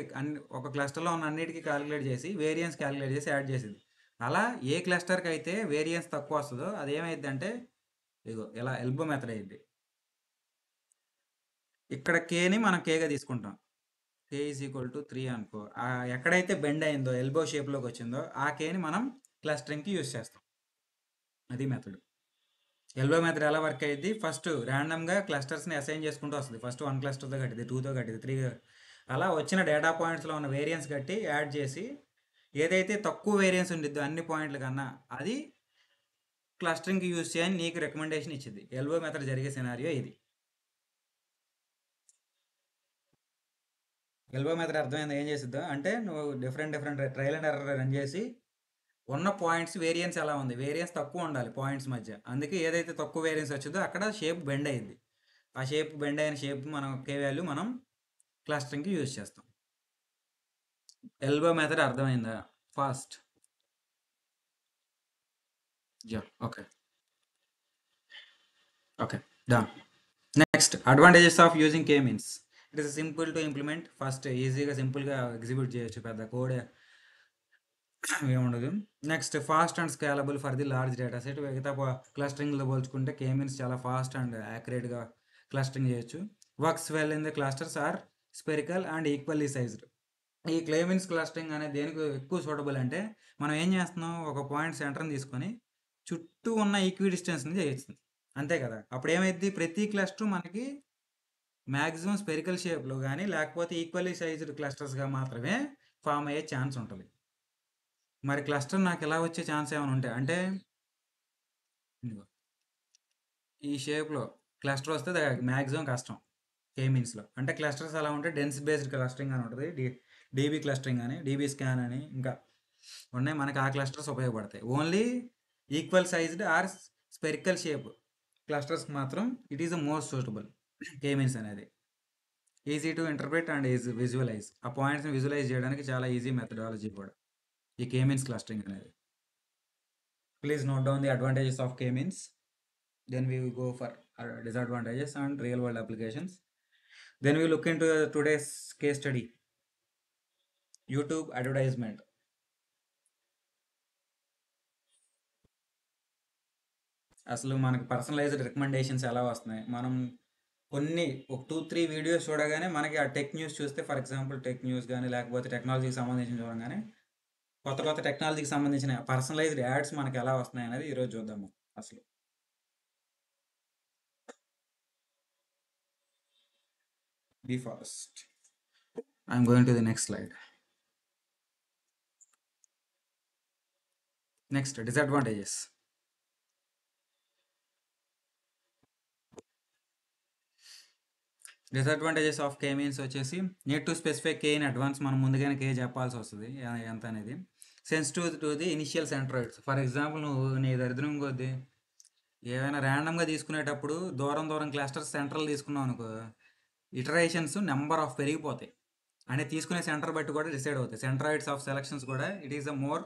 ఒక క్లస్టర్లో ఉన్న అన్నిటికీ క్యాలిక్యులేట్ చేసి వేరియన్స్ క్యాలిక్యులేట్ చేసి యాడ్ చేసింది. అలా ఏ క్లస్టర్కి అయితే వేరియన్స్ తక్కువ వస్తుందో అది ఏమైంది అంటే ఇగో ఇలా ఎల్బో మెథడ్ అయింది. ఇక్కడ కేని మనం కేగా తీసుకుంటాం. K = 3 అనుకో. ఎక్కడైతే బెండ్ అయిందో ఎల్బో షేప్లోకి వచ్చిందో ఆ కేని మనం క్లస్టరింగ్కి యూజ్ చేస్తాం. అది మెథడ్. ఎల్బో మెథడ్ ఎలా వర్క్ అయ్యింది? ఫస్ట్ ర్యాండమ్గా క్లస్టర్స్ని అసైన్ చేసుకుంటూ వస్తుంది. ఫస్ట్ 1 క్లస్టర్తో కట్టింది, 2తో కట్టింది, 3 అలా వచ్చిన డేటా పాయింట్స్లో ఉన్న వేరియన్స్ కట్టి యాడ్ చేసి ఏదైతే తక్కువ వేరియన్స్ ఉండిద్దో అన్ని పాయింట్ల కన్నా అది క్లస్టరింగ్కి యూజ్ చేయని నీకు రికమెండేషన్ ఇచ్చింది. ఎల్బో మెథడ్ జరిగే సినారియో ఇది. ఎల్బో మెథడ్ అర్థమైంది ఏం చేసిద్దో అంటే, నువ్వు different trial and error run చేసి ఉన్న పాయింట్స్ వేరియన్స్ ఎలా ఉంది, వేరియన్స్ తక్కువ ఉండాలి పాయింట్స్ మధ్య. అందుకే ఏదైతే తక్కువ వేరియన్స్ వచ్చిందో అక్కడ షేప్ బెండ్ అయింది. ఆ షేప్ బెండ్ అయిన షేప్ మనం కే వాల్యూ మనం క్లస్టరింగ్కి యూజ్ చేస్తాం. ఎల్బో మెథడ్ అర్థమైందా? Fast. Okay done. Next advantages of using K means. It is simple to implement. First ఈజీగా సింపుల్గా ఎగ్జిక్యూట్ చేయొచ్చు, పెద్ద కోడ్ ఏముండదు. Next fast and scalable for the large data set. మిగతా క్లస్టరింగ్లో పోల్చుకుంటే కే మీన్స్ చాలా ఫాస్ట్ అండ్ యాక్యురేట్గా క్లస్టరింగ్ చేయొచ్చు. Works well in the clusters are spherical and equally sized. ఈ క్లేమిన్స్ క్లస్టరింగ్ అనేది దేనికి ఎక్కువ సూటబుల్ అంటే, మనం ఏం చేస్తున్నాం, ఒక పాయింట్ సెంటర్ని తీసుకొని చుట్టూ ఉన్న ఈక్వి డిస్టెన్స్ని చేయొచ్చు, అంతే కదా. అప్పుడు ఏమైంది, ప్రతి క్లస్టర్ మనకి మ్యాక్సిమం స్పెరికల్ షేప్లో కానీ లేకపోతే ఈక్వల్లీ సైజ్డ్ క్లస్టర్స్గా మాత్రమే ఫామ్ అయ్యే ఛాన్స్ ఉంటుంది. మరి క్లస్టర్ నాకు ఎలా వచ్చే ఛాన్స్ ఏమైనా ఉంటాయి అంటే, ఈ షేప్లో క్లస్టర్ వస్తే మ్యాక్సిమం కష్టం కే మీన్స్లో. అంటే క్లస్టర్స్ ఎలా ఉంటే డెన్స్ బేస్డ్ క్లస్టరింగ్ అని ఉంటుంది, డీబీ క్లస్టరింగ్ అని, డీబీ స్కాన్ అని ఇంకా ఉన్నాయి మనకి. ఆ క్లస్టర్స్ ఉపయోగపడతాయి. Only equal sized or spherical shape clusters మాత్రం it is the most suitable K means అనేది. Easy to interpret and easy visualize. ఆ పాయింట్స్ని విజువలైజ్ చేయడానికి చాలా ఈజీ మెథడాలజీ కూడా ఈ కే మీన్స్ క్లస్టరింగ్ అనేది. Please note down the advantages of K means. Then we will go for disadvantages and real world applications. Then we look into today's case study, YouTube advertisement. అసలు మనకి personalised recommendations ఎలా వస్తున్నాయి, మనం కొన్ని ఒక 2-3 videos చూడగానే మనకి ఆ టెక్ న్యూస్ చూస్తే, ఫర్ ఎగ్జాంపుల్ టెక్ న్యూస్ కానీ లేకపోతే టెక్నాలజీకి సంబంధించిన చూడగానే కొత్త కొత్త టెక్నాలజీకి సంబంధించిన పర్సనలైజ్డ్ యాడ్స్ మనకి ఎలా వస్తున్నాయి అనేది ఈరోజు చూద్దాము. అసలు be fast. I'm going to the next slide. Next disadvantages. Disadvantages of K means వచ్చేసి, need to specify K in advance. మనం ముందుగానే కే చెప్పాల్సి వస్తుంది ఎంత అనేది. Sensitive to the initial centroids. For example నువ్వు నీ దరిద్రం కొద్దీ ఏమైనా ర్యాండమ్గా తీసుకునేటప్పుడు దూరం దూరం క్లస్టర్స్ సెంట్రల్ తీసుకున్నావు అనుకో, ఇటరేషన్స్ నెంబర్ ఆఫ్ పెరిగిపోతాయి. అంటే తీసుకునే సెంటర్ బట్టి కూడా డిసైడ్ అవుతాయి. సెంట్రాయిడ్స్ ఆఫ్ సెలక్షన్స్ కూడా it is a more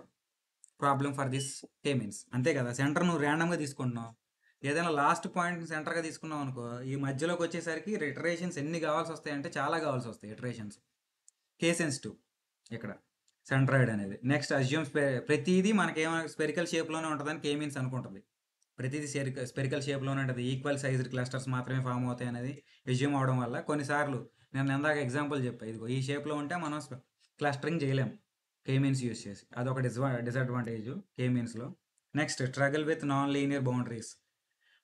problem for this K means. అంతే కదా, సెంటర్ నువ్వు ర్యాండమ్గా తీసుకుంటున్నావు, ఏదైనా లాస్ట్ పాయింట్ సెంటర్గా తీసుకున్నావు అనుకో, ఈ మధ్యలోకి వచ్చేసరికి ఇటరేషన్స్ ఎన్ని కావాల్సి వస్తాయి అంటే చాలా కావాల్సి వస్తాయి ఇటరేషన్స్. కే సెన్సిటివ్ ఇక్కడ సెంట్రాయిడ్ అనేది. నెక్స్ట్ అజ్యూమ్ ప్రతిదీ మనకేమైనా స్పెరికల్ షేప్లోనే ఉంటుందని కే మీన్స్ అనుకుంటుంది. ప్రతిదీ స్పెరికల్ షేప్లోనే ఉంటుంది, ఈక్వల్ సైజ్డ్ క్లస్టర్స్ మాత్రమే ఫామ్ అవుతాయి అనేది అజ్యూమ్ అవడం వల్ల కొన్నిసార్లు నేను ఇందాక ఎగ్జాంపుల్ చెప్పా, ఇదిగో ఈ షేప్లో ఉంటే మనం క్లస్టరింగ్ చేయలేం కే మీన్స్ యూస్ చేసి. అదొక డిసడ్వాంటేజ్ కే మీన్స్లో. Next struggle with non linear boundaries.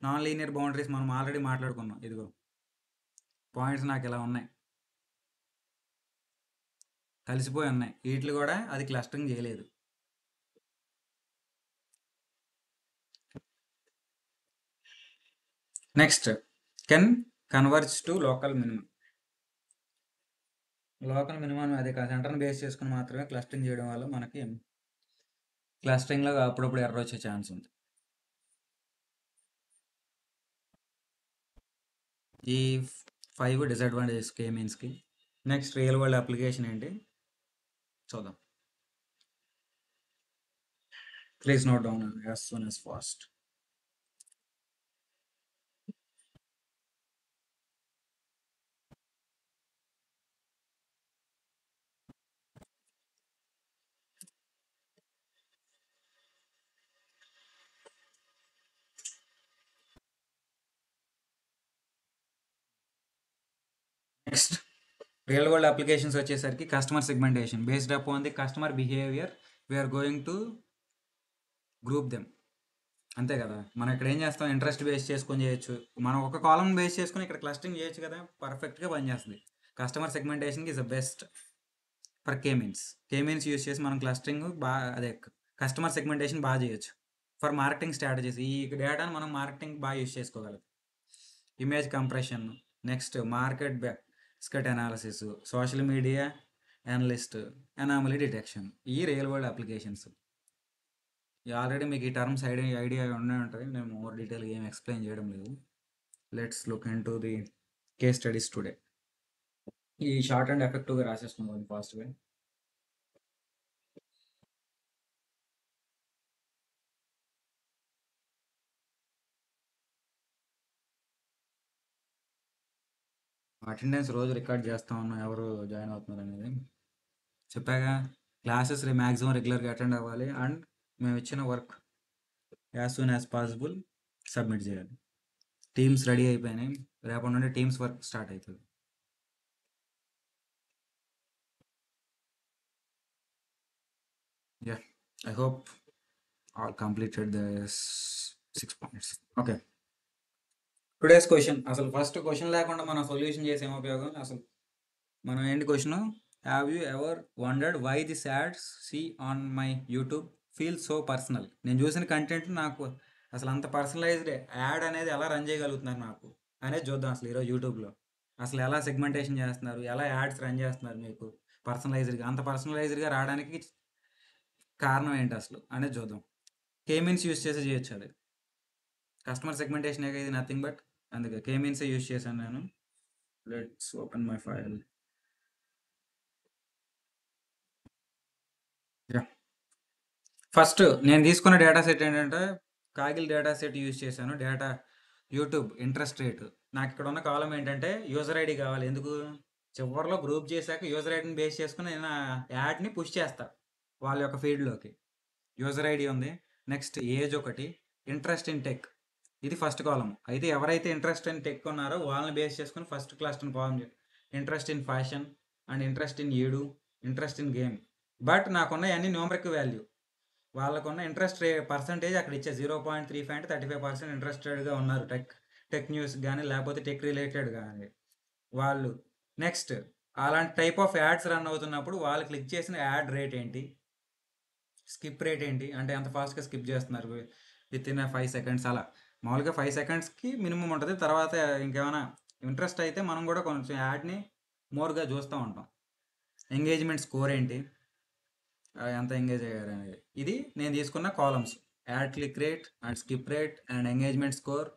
Non linear boundaries మనం ఆల్రెడీ మాట్లాడుకున్నాం. ఇదిగో పాయింట్స్ నాకు ఇలా ఉన్నాయి, కలిసిపోయి ఉన్నాయి, వీటిని కూడా అది క్లస్టరింగ్ చేయలేదు. Next can converge to local minimum. Local minimum అదే సెంటర్ని బేస్ చేసుకుని మాత్రమే క్లస్టరింగ్ చేయడం వల్ల మనకి క్లస్టరింగ్లో అప్పుడప్పుడు ఎర్రర్ వచ్చే ఛాన్స్ ఉంది. ఈ 5 డిసడ్వాంటేజెస్ కే మీన్స్కి. నెక్స్ట్ రియల్ వరల్డ్ అప్లికేషన్ ఏంటి చూద్దాం. Please note down as soon as fast. Next real world applications వచ్చేసరికి customer segmentation. Based upon the customer behaviour we are going to group them. అంతే కదా, మనం ఇక్కడ ఏం చేస్తాం, ఇంట్రెస్ట్ బేస్ చేసుకొని చేయొచ్చు. మనం ఒక కాలం బేస్ చేసుకొని ఇక్కడ క్లస్టరింగ్ చేయొచ్చు కదా, పర్ఫెక్ట్గా పనిచేస్తుంది. కస్టమర్ సెగ్మెంటేషన్కి is the best for K means. K means use చేసి మనం క్లస్టరింగ్ బాగా, అదే కస్టమర్ సెగ్మెంటేషన్ బాగా చేయొచ్చు. ఫర్ మార్కెటింగ్ స్ట్రాటజీస్, ఈ డేటాను మనం మార్కెటింగ్ బాగా యూస్ చేసుకోగలం. Image compression, next market basket analysis, social media analyst, anomaly detection. ఈ రియల్ వరల్డ్ అప్లికేషన్స్. ఆల్రెడీ మీకు ఈ టర్మ్స్ ఐడియా ఉండే ఉంటుంది, నేను మోర్ డీటెయిల్గా ఏం ఎక్స్ప్లెయిన్ చేయడం లేదు. Let's look in to the case studies today. ఈ షార్ట్ అండ్ ఎఫెక్టివ్గా రాసేసుకున్నాం ఫాస్ట్గా. అటెండెన్స్ రోజు రికార్డ్ చేస్తూ ఉన్నాం, ఎవరు జాయిన్ అవుతున్నారు అనేది చెప్పాగా. క్లాసెస్ మ్యాక్సిమం రెగ్యులర్గా అటెండ్ అవ్వాలి అండ్ మేము ఇచ్చిన work as soon as possible submit చేయాలి. టీమ్స్ రెడీ అయిపోయినాయి, రేపటి నుండి టీమ్స్ వర్క్ స్టార్ట్ అవుతుంది. Yeah, I hope all completed the 6 points. Okay. Today's question. అసలు ఫస్ట్ క్వశ్చన్ లేకుండా మనం సొల్యూషన్ చేసి ఏం ఉపయోగం అసలు. మనం ఏంటి question, have you ever wondered why this ads see on my YouTube feel so personal. నేను చూసిన కంటెంట్ నాకు అసలు అంత పర్సనలైజ్డ్ యాడ్ అనేది ఎలా రన్ చేయగలుగుతున్నారు నాకు అనేది చూద్దాం. అసలు ఈరోజు యూట్యూబ్లో అసలు ఎలా సెగ్మెంటేషన్ చేస్తున్నారు, ఎలా యాడ్స్ రన్ చేస్తున్నారు మీకు పర్సనలైజ్డ్గా, అంత పర్సనలైజ్డ్గా రావడానికి కారణం ఏంటి అసలు అనేది చూద్దాం. కే మీన్స్ యూస్ చేసి చేయొచ్చు. అది కస్టమర్ సెగ్మెంటేషన్ ఇది నథింగ్ బట్, అందుకే కే మీన్సే యూస్ చేశాను నేను. Let's open my file. First నేను తీసుకున్న డేటా సెట్ ఏంటంటే కాగిల్ డేటా సెట్ యూజ్ చేశాను. Data YouTube interest rate. నాకు ఇక్కడ ఉన్న కాలం ఏంటంటే యూజర్ ఐడి కావాలి. ఎందుకు? చివరిలో గ్రూప్ చేశాక యూజర్ ఐడిని బేస్ చేసుకుని నేను ఆ యాడ్ని పుష్ చేస్తా వాళ్ళ యొక్క ఫీల్డ్లోకి. యూజర్ ఐడి ఉంది. నెక్స్ట్ ఏజ్ ఒకటి, ఇంట్రెస్ట్ ఇన్ టెక్, ఇది ఫస్ట్ కాలం. అయితే ఎవరైతే ఇంట్రెస్ట్ ఇన్ టెక్ ఉన్నారో వాళ్ళని బేస్ చేసుకుని ఫస్ట్ క్లస్టర్ని ఫామ్ చేయాలి. Interest in fashion and interest in ఈడు, ఇంట్రెస్ట్ ఇన్ గేమ్. బట్ నాకున్న అన్ని న్యూమరిక్ వాల్యూ. వాళ్ళకున్న ఇంట్రెస్ట్ పర్సంటేజ్ అక్కడ ఇచ్చే 0.35 అంటే 35% ఇంట్రెస్టెడ్గా ఉన్నారు టెక్ న్యూస్ కానీ లేకపోతే టెక్ రిలేటెడ్ కానీ వాళ్ళు. నెక్స్ట్ అలాంటి టైప్ ఆఫ్ యాడ్స్ రన్ అవుతున్నప్పుడు వాళ్ళు క్లిక్ చేసిన యాడ్ రేట్ ఏంటి, స్కిప్ రేట్ ఏంటి, అంటే ఎంత ఫాస్ట్గా స్కిప్ చేస్తున్నారు విత్ ఇన్ 5 సెకండ్స్. అలా మామూలుగా 5 సెకండ్స్కి మినిమం ఉంటుంది. తర్వాత ఇంకేమైనా ఇంట్రెస్ట్ అయితే మనం కూడా కొంచెం యాడ్ని మోర్గా చూస్తూ ఉంటాం. ఎంగేజ్మెంట్ స్కోర్ ఏంటి, ఎంత ఎంగేజ్ అయ్యారు అనేది. ఇది నేను తీసుకున్న columns. Ad click rate and skip rate and engagement score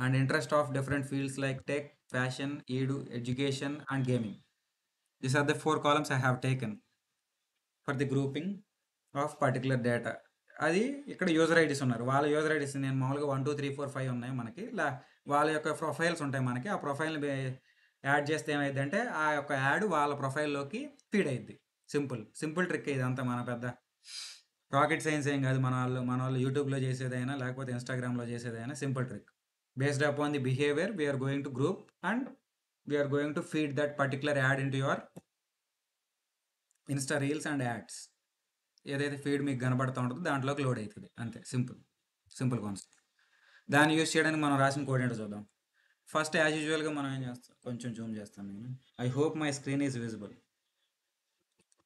and interest of different fields like tech, fashion, edu, education and gaming. These are the 4 columns I have taken for the grouping of particular data. అది ఇక్కడ user IDs ఉన్నారు. వాళ్ళ user IDs నేను మామూలుగా 1 2 3 4 5 ఉన్నాయి మనకి. వాళ్ళ యొక్క ప్రొఫైల్స్ ఉంటాయి మనకి. ఆ ప్రొఫైల్ని యాడ్ చేస్తే ఏమైందంటే ఆ యొక్క యాడ్ వాళ్ళ ప్రొఫైల్లోకి ఫీడ్ అయ్యిద్ది. సింపుల్ ట్రిక్ ఇదంతా. మన పెద్ద రాకెట్ సైన్స్ ఏం కాదు. మన వాళ్ళు యూట్యూబ్లో చేసేదైనా లేకపోతే ఇన్స్టాగ్రామ్లో చేసేదైనా simple trick. Based upon the behaviour we are going to group and we are going to feed that particular ad in to your insta reels and ads. ఏదైతే ఫీడ్ మీకు కనబడుతూ ఉంటుందో దాంట్లోకి లోడ్ అవుతుంది. అంతే, సింపుల్ కాన్సెప్ట్. దాన్ని యూజ్ చేయడానికి మనం రాసిన కోడ్ ఏంటో చూద్దాం. ఫస్ట్ యాజ్ యూజువల్గా మనం ఏం చేస్తాం, కొంచెం జూమ్ చేస్తాను నేను. I hope my screen is visible.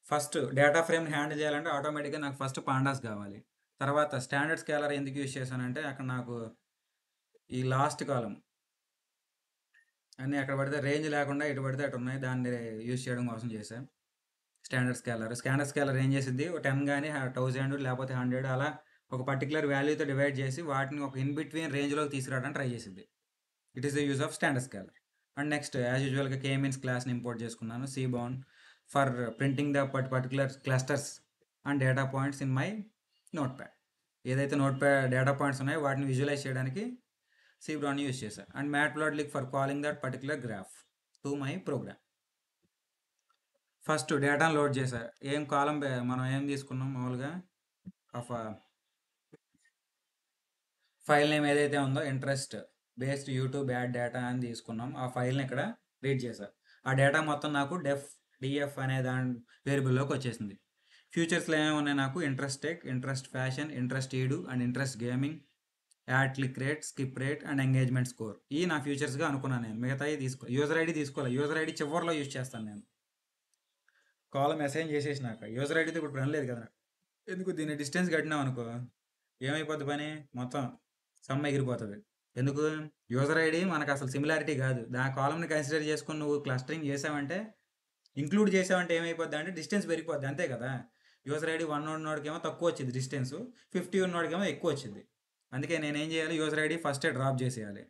First data ఫ్రేమ్ని హ్యాండిల్ చేయాలంటే ఆటోమేటిక్గా నాకు ఫస్ట్ పాండాస్ కావాలి. తర్వాత స్టాండర్డ్ స్కేలర్ ఎందుకు యూజ్ చేశానంటే అక్కడ నాకు ఈ లాస్ట్ కాలం అన్నీ ఎక్కడ పడితే రేంజ్ లేకుండా ఎటు పడితే అటు ఉన్నాయి. దాన్ని యూజ్ చేయడం కోసం చేశాను స్టాండర్డ్ స్కేలర్ ఏం చేసింది, 10 కానీ 1000 లేకపోతే 100 అలా ఒక పర్టికులర్ వాల్యూతో డివైడ్ చేసి వాటిని ఒక ఇన్ బిట్వీన్ రేంజ్లోకి తీసుకురావడానికి ట్రై చేసింది. It is the use of standard scaler. And next as యూజువల్గా కేమీన్స్ క్లాస్ని ఇంపోర్ట్ చేసుకున్నాను. Seaborn for printing the particular clusters and data points in my notepad. ఏదైతే నోట్ ప్యాడ్ డేటా పాయింట్స్ ఉన్నాయో వాటిని visualize చేయడానికి seaborn use చేశాను. And matplotlib for calling that particular graph to my program. First డేటాను load చేశా. ఏం కాలం మనం ఏం తీసుకున్నాం మామూలుగా ఆఫ్ ఫైల్ నేమ్ ఏదైతే ఉందో interest based YouTube add data అని తీసుకున్నాం. ఆ ఫైల్ని ఇక్కడ రీడ్ చేశా. ఆ డేటా మొత్తం నాకు డిఎఫ్ అనే దాని వేరియబుల్లోకి వచ్చేసింది. ఫ్యూచర్స్లో ఏమేమి ఉన్నాయి నాకు, interest tech, interest fashion, interest edu and interest gaming, ad click rate, skip rate and engagement score. ఈ నా ఫ్యూచర్స్గా అనుకున్నాను నేను. మిగతాయి యూజర్ ఐడి తీసుకోవాలి. యూజర్ ఐడి చివరిలో యూజ్ చేస్తాను నేను. కాలం అసైన్ చేసేసినాక యూజర్ ఐడితో ఇప్పుడు పని లేదు కదా. ఎందుకు దీన్ని డిస్టెన్స్ కట్టినాం అనుకో ఏమైపోద్ది పని, మొత్తం సమ్ ఎగిరిపోతుంది. ఎందుకు? యూజర్ ఐడి మనకు అసలు సిమిలారిటీ కాదు. కాలంని కన్సిడర్ చేసుకుని నువ్వు క్లస్టరింగ్ చేసావంటే, ఇంక్లూడ్ చేసావంటే ఏమైపోద్ది అంటే డిస్టెన్స్ పెరిగిపోద్ది. అంతే కదా. యూజర్ ఐడి 1 ఉన్నోడికేమో తక్కువ వచ్చింది డిస్టెన్స్, 50 ఉన్నోడికేమో ఎక్కువ వచ్చింది. అందుకే నేనేం చేయాలి, యూజర్ ఐడి ఫస్టే డ్రాప్ చేసేయాలి.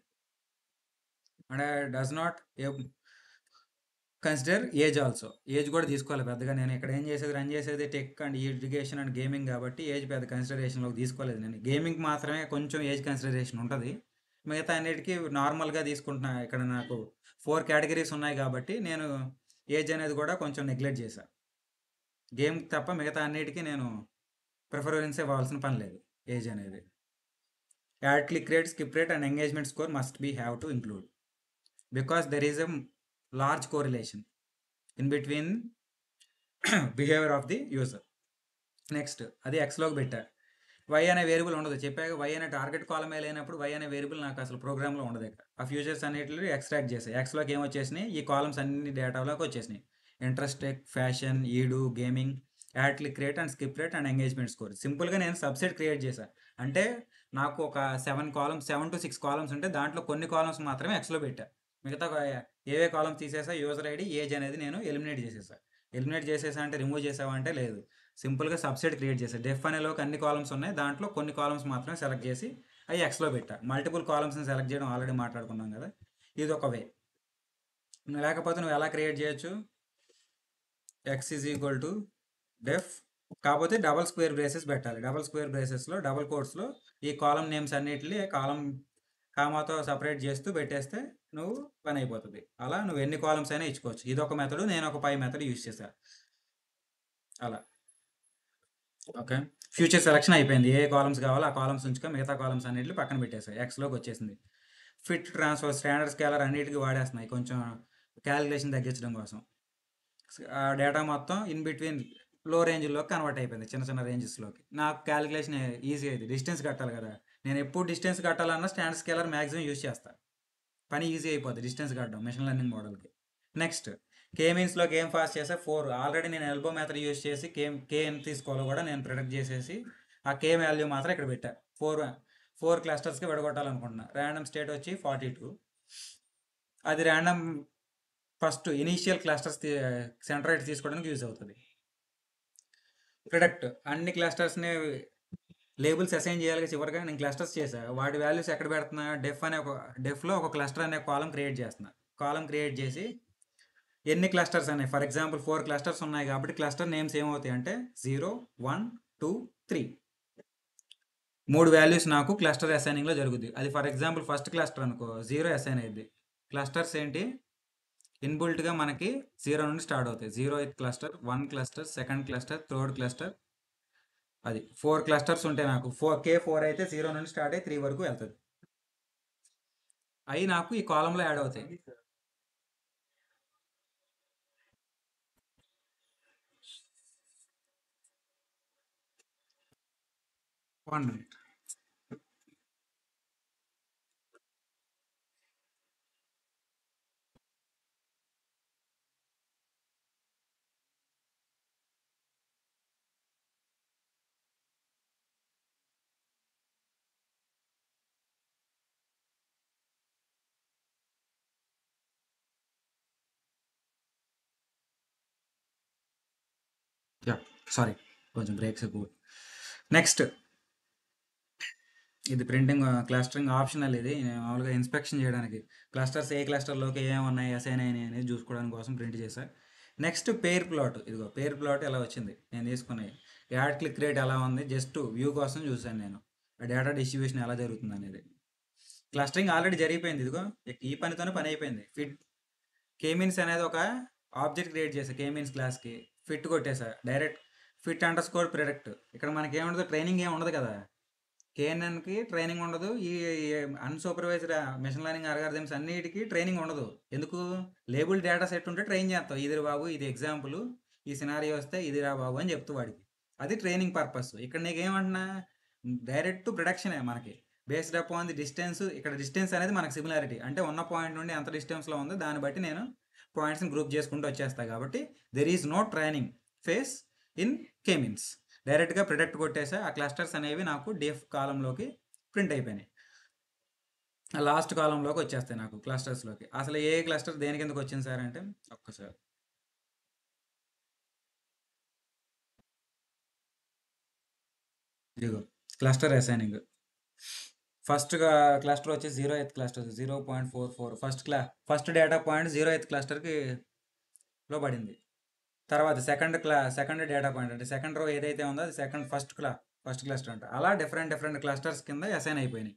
And does not consider age also. Age కూడా తీసుకోవాలి పెద్దగా. నేను ఇక్కడ రన్ చేసేది tech and education and gaming కాబట్టి ఏజ్ పెద్ద కన్సిడరేషన్లోకి తీసుకోలేదు. నేను గేమింగ్ మాత్రమే కొంచెం ఏజ్ కన్సిడరేషన్ ఉంటుంది. మిగతా అన్నిటికీ నార్మల్గా తీసుకుంటున్నా. ఇక్కడ నాకు 4 కేటగిరీస్ ఉన్నాయి కాబట్టి నేను ఏజ్ అనేది కూడా కొంచెం నెగ్లెక్ట్ చేశాను. గేమ్ తప్ప మిగతా అన్నిటికీ నేను ప్రిఫరెన్స్ ఇవ్వాల్సిన పని లేదు ఏజ్ అనేది. Ad click rate, skip rate and engagement score must be have to include because there is a large correlation in between behavior of the user. నెక్స్ట్ అది ఎక్స్లోకి పెట్టా. వై అనే వేరియబుల్ ఉండదు. చెప్పాక వై అనే టార్గెట్ కాలమే లేనప్పుడు వై అనే వేరియబుల్ నాకు అసలు ప్రోగ్రామ్లో ఉండదు. ఆ ఫ్యూచర్స్ అన్నిటిని ఎక్స్ట్రాక్ట్ చేసాయి. ఎక్స్లోకి ఏమొచ్చేసినాయి, ఈ కాలమ్స్ అన్ని డేటాలోకి వచ్చేసినాయి. ఇంట్రెస్ట్ టెక్, ఫ్యాషన్, ఈడు, gaming, ad click rate and skip rate and engagement score. సింపుల్గా నేను సబ్సెట్ క్రియేట్ చేశాను. అంటే నాకు ఒక 7 to 6 కాలమ్స్ ఉంటే దాంట్లో కొన్ని కాలమ్స్ మాత్రమే ఎక్స్లో పెట్టా. మిగతా ఏవే కాలమ్స్ తీసేసా, యూజర్ ఐడి, ఏజ్ అనేది నేను ఎలిమినేట్ చేసేసా. అంటే రిమూవ్ చేసావా అంటే లేదు, సింపుల్గా సబ్సెట్ క్రియేట్ చేశాను. డెఫ్ అనేలోకి అన్ని కాలమ్స్ ఉన్నాయి, దాంట్లో కొన్ని కాలమ్స్ మాత్రమే సెలెక్ట్ చేసి అవి ఎక్స్లో పెట్టా. మల్టిపుల్ కాలమ్స్ని సెలెక్ట్ చేయడం ఆల్రెడీ మాట్లాడుకున్నాం కదా, ఇది ఒక వే. లేకపోతే నువ్వు ఎలా క్రియేట్ చేయొచ్చు, ఎక్స్ ఈజ్ ఈక్వల్ టు డెఫ్, కాకపోతే డబల్ స్క్వేర్ బ్రేసెస్ పెట్టాలి. డబల్ స్క్వేర్ బ్రేసెస్లో డబల్ కోట్స్లో ఈ కాలం నేమ్స్ అన్నిటిని కాలం కామాతో సపరేట్ చేస్తూ పెట్టేస్తే నువ్వు పని అయిపోతుంది. అలా నువ్వు ఎన్ని కాలమ్స్ అయినా ఇచ్చుకోవచ్చు. ఇది ఒక మెథడ్, నేను ఒక పై మెథడ్ యూజ్ చేశాను. అలా ఓకే. ఫ్యూచర్ సెలక్షన్ అయిపోయింది. ఏ కాలమ్స్ కావాలో ఆ కాలమ్స్ ఉంచుకో, మిగతా కాలమ్స్ అన్నిటిని పక్కన పెట్టేసాయి. ఎక్స్లోకి వచ్చేసింది. ఫిట్, ట్రాన్స్ఫర్, స్టాండర్డ్ స్కేలర్ అన్నిటికీ వాడేస్తున్నాయి కొంచెం క్యాలిక్యులేషన్ తగ్గించడం కోసం. ఆ డేటా మొత్తం ఇన్ బిట్వీన్ లో రేంజ్లోకి కన్వర్ట్ అయిపోయింది, చిన్న చిన్న రేంజెస్లోకి. నాకు క్యాలిక్యులేషన్ ఈజీ అయింది. డిస్టెన్స్ కట్టాలి కదా, నేను ఎప్పుడు డిస్టెన్స్ కట్టాలన్నా స్టాండర్డ్ స్కేలర్ మ్యాక్సిమం యూజ్ చేస్తాను. పని ఈజీ అయిపోద్ది డిస్టెన్స్ కట్టడం మెషిన్ లెర్నింగ్ మోడల్కి. నెక్స్ట్ కే మీన్స్లోకి ఏం పాస్ చేసా, 4. ఆల్రెడీ నేను ఎల్బో మెథడ్ యూజ్ చేసి కే ఎంత తీసుకోవాలో కూడా నేను ప్రిడిక్ట్ చేసేసి ఆ కే వాల్యూ మాత్రం ఇక్కడ పెట్టా. 4 క్లస్టర్స్కి విడగొట్టాలనుకుంటున్నా. ర్యాండమ్ స్టేట్ వచ్చి 42. అది ర్యాండమ్ ఫస్ట్ ఇనీషియల్ క్లస్టర్స్ సెంట్రైట్ తీసుకోవడానికి యూజ్ అవుతుంది. ప్రిడిక్ట్ అన్ని క్లస్టర్స్ని లేబుల్స్ అసైన్ చేయాలి. చివరిగా నేను క్లస్టర్స్ చేశా, వాటి వాల్యూస్ ఎక్కడ పెడుతున్నా, డెఫ్లో ఒక క్లస్టర్ అనే కాలం క్రియేట్ చేస్తున్నా. కాలం క్రియేట్ చేసి ఎన్ని క్లస్టర్స్ ఉన్నాయి, ఫర్ ఎగ్జాంపుల్ 4 క్లస్టర్స్ ఉన్నాయి కాబట్టి క్లస్టర్ నేమ్స్ ఏమవుతాయి అంటే 0, 1, 2, 3. 3 వాల్యూస్ నాకు క్లస్టర్ అసైనింగ్లో జరుగుద్ది. అది ఫర్ ఎగ్జాంపుల్ ఫస్ట్ క్లస్టర్ అనుకో, 0 అసైన్ అయ్యింది. క్లస్టర్స్ ఏంటి, ఇన్బుల్ట్గా మనకి 0 నుండి స్టార్ట్ అవుతాయి. 0th cluster, 1 cluster, second cluster, third cluster. అది 4 క్లస్టర్స్ ఉంటాయి నాకు. K4 అయితే 0 నుండి స్టార్ట్ అయ్యి 3 వరకు వెళ్తుంది. అవి నాకు ఈ కాలంలో యాడ్ అవుతాయి. 1 minute. సారీ, కొంచెం బ్రేక్స్ ఎక్కువ. నెక్స్ట్ ఇది ప్రింటింగ్ క్లస్టరింగ్ ఆప్షనల్. ఇది నేను మామూలుగా ఇన్స్పెక్షన్ చేయడానికి క్లస్టర్స్ ఏ క్లస్టర్లోకి ఏమున్నాయి అసైన్ అయినాయి అనేది చూసుకోవడానికి కోసం ప్రింట్ చేశాను. Next pair plot. ఇదిగో పేర్ ప్లాట్ ఎలా వచ్చింది నేను తీసుకున్నాయి. యాడ్ క్లిక్ రేట్ ఎలా ఉంది జస్ట్ వ్యూ కోసం చూశాను నేను, ఆ డేటా డిస్ట్రిబ్యూషన్ ఎలా జరుగుతుంది అనేది. క్లస్టరింగ్ ఆల్రెడీ జరిగిపోయింది. ఇదిగో ఈ పనితోనే పని అయిపోయింది. ఫిట్ కేమీన్స్ అనేది ఒక ఆబ్జెక్ట్ క్రియేట్ చేసా కేమీన్స్ క్లాస్కి, ఫిట్ కొట్టేసా direct fit underscore predict. ఇక్కడ మనకి ఏముండదు, ట్రైనింగ్ ఏమి ఉండదు కదా, కేఎన్ఎన్కి ట్రైనింగ్ ఉండదు. ఈ అన్సూపర్వైజ్డ్ మెషిన్ లెర్నింగ్ అల్గారిథమ్స్ అన్నిటికీ ట్రైనింగ్ ఉండదు. ఎందుకు, లేబుల్ డేటా సెట్ ఉంటే ట్రైన్ చేస్తావు. ఇది బాబు, ఇది ఎగ్జాంపుల్, ఈ సినారియో వస్తే ఇది రా బాబు అని చెప్తూ వాడికి, అది ట్రైనింగ్ పర్పస్. ఇక్కడ నీకేమంటున్నా, డైరెక్ట్ ప్రొడక్షనే మనకి based up on the distance. ఇక్కడ డిస్టెన్స్ అనేది మనకి సిమిలారిటీ, అంటే ఉన్న పాయింట్ నుండి ఎంత డిస్టెన్స్లో ఉందో దాన్ని బట్టి నేను పాయింట్స్ని గ్రూప్ చేసుకుంటూ వచ్చేస్తాను. కాబట్టి there is no training phase in K means. డైరెక్ట్గా ప్రిడిక్ట్ కొట్టేసా, ఆ క్లస్టర్స్ అనేవి నాకు డిఎఫ్ కాలంలోకి ప్రింట్ అయిపోయినాయి. లాస్ట్ కాలంలోకి వచ్చేస్తాయి నాకు క్లస్టర్స్లోకి. అసలు ఏ క్లస్టర్ దేని కిందకి వచ్చింది సార్ అంటే, ఒక్కసారి ఇదిగో క్లస్టర్ అసైనింగ్. ఫస్ట్గా క్లస్టర్ వచ్చి 0th cluster 0.44. First data point 0th క్లస్టర్కి లో పడింది. తర్వాత సెకండ్ డేటా పాయింట్ అంటే సెకండ్ రో ఏదైతే ఉందో అది ఫస్ట్ క్లస్టర్ అంటే. అలా డిఫరెంట్ క్లస్టర్స్ కింద అసైన్ అయిపోయినాయి.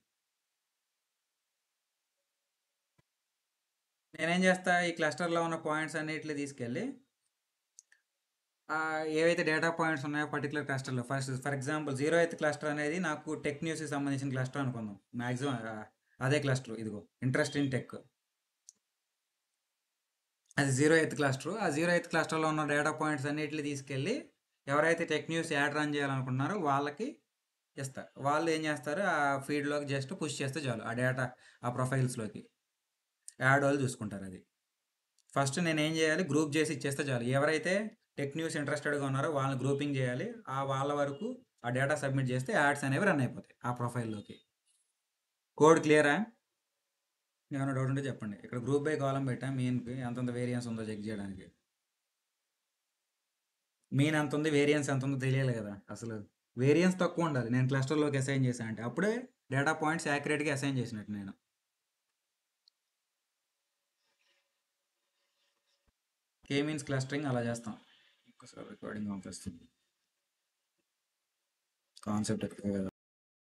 నేనేం చేస్తా, ఈ క్లస్టర్లో ఉన్న పాయింట్స్ అన్నిటిని తీసుకెళ్ళి ఏవైతే డేటా పాయింట్స్ ఉన్నాయో పర్టికులర్ క్లస్టర్లో, ఫర్ ఎగ్జాంపుల్ 0th క్లస్టర్ అనేది నాకు టెక్ న్యూస్కి సంబంధించిన క్లస్టర్ అనుకుందాం. మ్యాక్సిమం అదే క్లస్టర్, ఇదిగో ఇంట్రెస్ట్ ఇన్ టెక్, అది 0th క్లస్టర్. ఆ 0th క్లస్టర్లో ఉన్న డేటా పాయింట్స్ అన్నిటిని తీసుకెళ్ళి ఎవరైతే టెక్ న్యూస్ యాడ్ రన్ చేయాలనుకుంటున్నారో వాళ్ళకి ఇస్తా. వాళ్ళు ఏం చేస్తారు, ఆ ఫీడ్లోకి జస్ట్ పుష్ చేస్తే చాలు, ఆ డేటా ఆ ప్రొఫైల్స్లోకి యాడ్ వాళ్ళు చూసుకుంటారు. అది ఫస్ట్ నేను ఏం చేయాలి, గ్రూప్ చేసి ఇచ్చేస్తే చాలు. ఎవరైతే టెక్ న్యూస్ ఇంట్రెస్టెడ్గా ఉన్నారో వాళ్ళని గ్రూపింగ్ చేయాలి. ఆ వాళ్ళ వరకు ఆ డేటా సబ్మిట్ చేస్తే యాడ్స్ అనేవి రన్ అయిపోతాయి ఆ ప్రొఫైల్లోకి. కోడ్ క్లియరా? ఏమైనా డౌట్ ఉంటే చెప్పండి. ఇక్కడ గ్రూప్ బై కాలం పెట్టా, మీన్కి ఎంతంత వేరియన్స్ ఉందో చెక్ చేయడానికి. మీన్ ఎంత ఉంది, వేరియన్స్ ఎంత ఉందో తెలియాలి కదా. అసలు వేరియన్స్ తక్కువ ఉండాలి నేను క్లస్టర్లోకి అసైన్ చేశాను అంటే, అప్పుడే డేటా పాయింట్స్ యాక్యురేట్గా అసైన్ చేసినట్టు నేను. కే మీన్స్ క్లస్టరింగ్ అలా చేస్తాం. ఒకసారి రికార్డింగ్ పంపిస్తుంది. కాన్సెప్ట్ ఎక్కువ కదా.